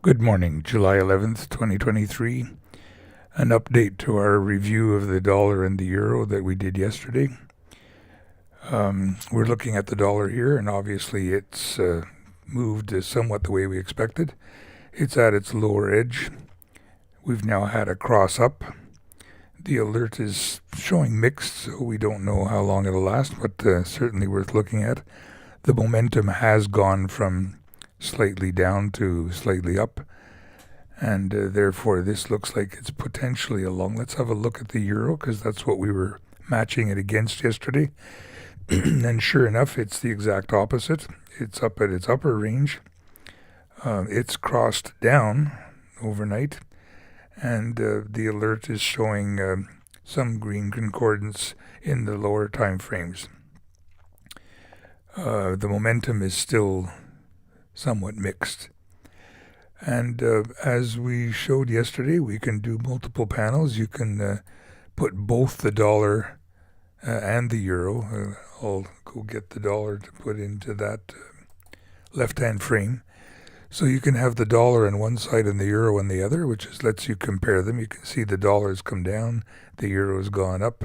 Good morning, July 11th, 2023. An update to our review of the dollar and the euro that we did yesterday. We're looking at the dollar here, and obviously it's moved somewhat the way we expected. It's at its lower edge. We've now had a cross up. The alert is showing mixed, so we don't know how long it'll last, but certainly worth looking at. The momentum has gone from slightly down to slightly up, and therefore this looks like it's potentially a long. Let's have a look at the euro, because that's what we were matching it against yesterday. And sure enough, it's the exact opposite. It's up at its upper range. It's crossed down overnight, and the alert is showing some green concordance in the lower time frames. The momentum is still somewhat mixed. And as we showed yesterday, we can do multiple panels. You can put both the dollar and the euro. I'll go get the dollar to put into that left-hand frame. So you can have the dollar on one side and the euro on the other, which is lets you compare them. You can see the dollar's come down, the euro's gone up,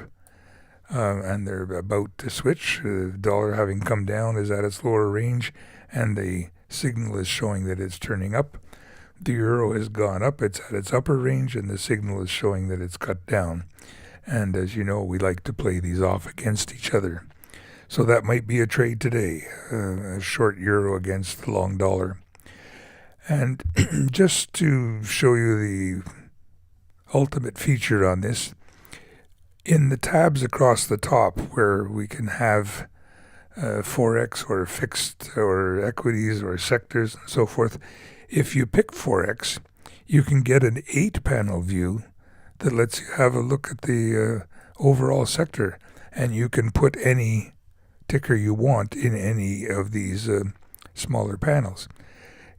and they're about to switch. The dollar, having come down, is at its lower range, and the signal is showing that it's turning up. The euro has gone up, it's at its upper range, and the signal is showing that it's cut down. And as you know, we like to play these off against each other. So that might be a trade today, a short euro against the long dollar. And just to show you the ultimate feature on this, in the tabs across the top where we can have Forex or fixed or equities or sectors and so forth, if you pick Forex, you can get an 8-panel view that lets you have a look at the overall sector, and you can put any ticker you want in any of these smaller panels.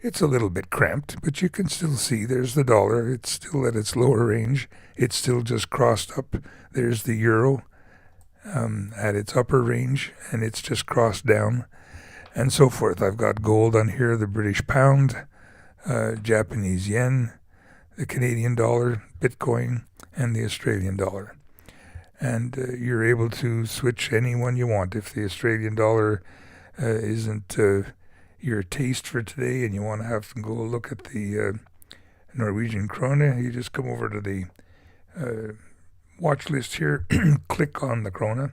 It's a little bit cramped, but you can still see there's the dollar. It's still at its lower range. It's still just crossed up. There's the euro at its upper range, and it's just crossed down, and so forth. I've got gold on here, the British pound, Japanese yen, the Canadian dollar, Bitcoin, and the Australian dollar. And you're able to switch any one you want. If the Australian dollar isn't your taste for today and you want to have to go look at the Norwegian krone, you just come over to the watch list here, click on the krone,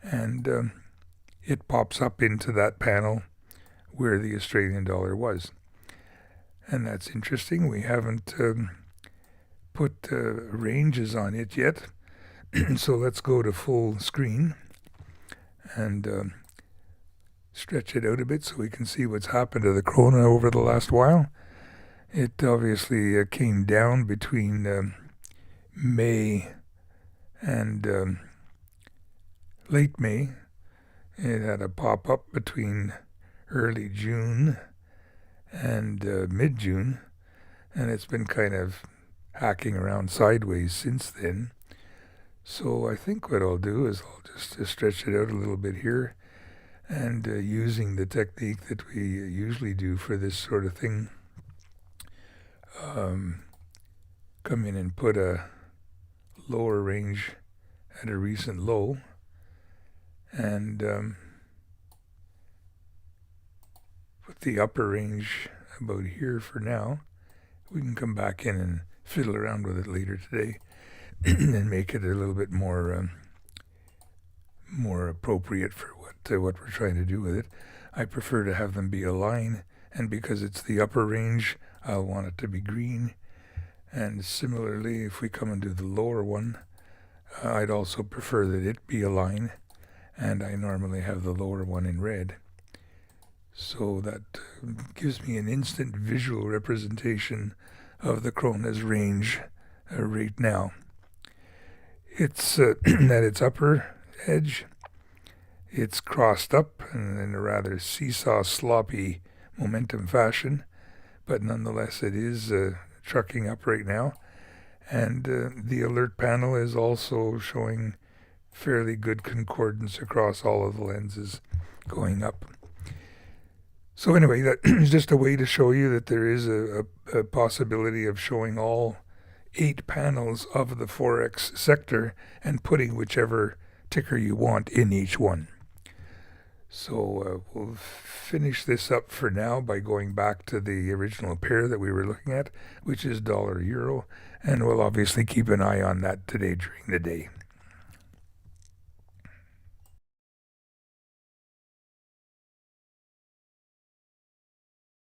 and it pops up into that panel where the Australian dollar was. And that's interesting. We haven't put ranges on it yet. So let's go to full screen and stretch it out a bit so we can see what's happened to the krona over the last while. It obviously came down between May and late May. It had a pop-up between early June and mid-June, and it's been kind of hacking around sideways since then. So I think what I'll do is I'll just stretch it out a little bit here, and using the technique that we usually do for this sort of thing, come in and put a lower range at a recent low, and put the upper range about here for now. We can come back in and fiddle around with it later today and make it a little bit more appropriate for what we're trying to do with it. I prefer to have them be a line, and because it's the upper range, I'll want it to be green. And similarly, if we come and do the lower one, I'd also prefer that it be a line, and I normally have the lower one in red. So that gives me an instant visual representation of the krona's range right now. It's at its upper edge. It's crossed up in a rather seesaw, sloppy momentum fashion, but nonetheless it is trucking up right now. And the alert panel is also showing fairly good concordance across all of the lenses going up. So anyway, that is just a way to show you that there is a possibility of showing all 8 panels of the Forex sector and putting whichever ticker you want in each one. So we'll finish this up for now by going back to the original pair that we were looking at, which is dollar euro, and we'll obviously keep an eye on that today during the day.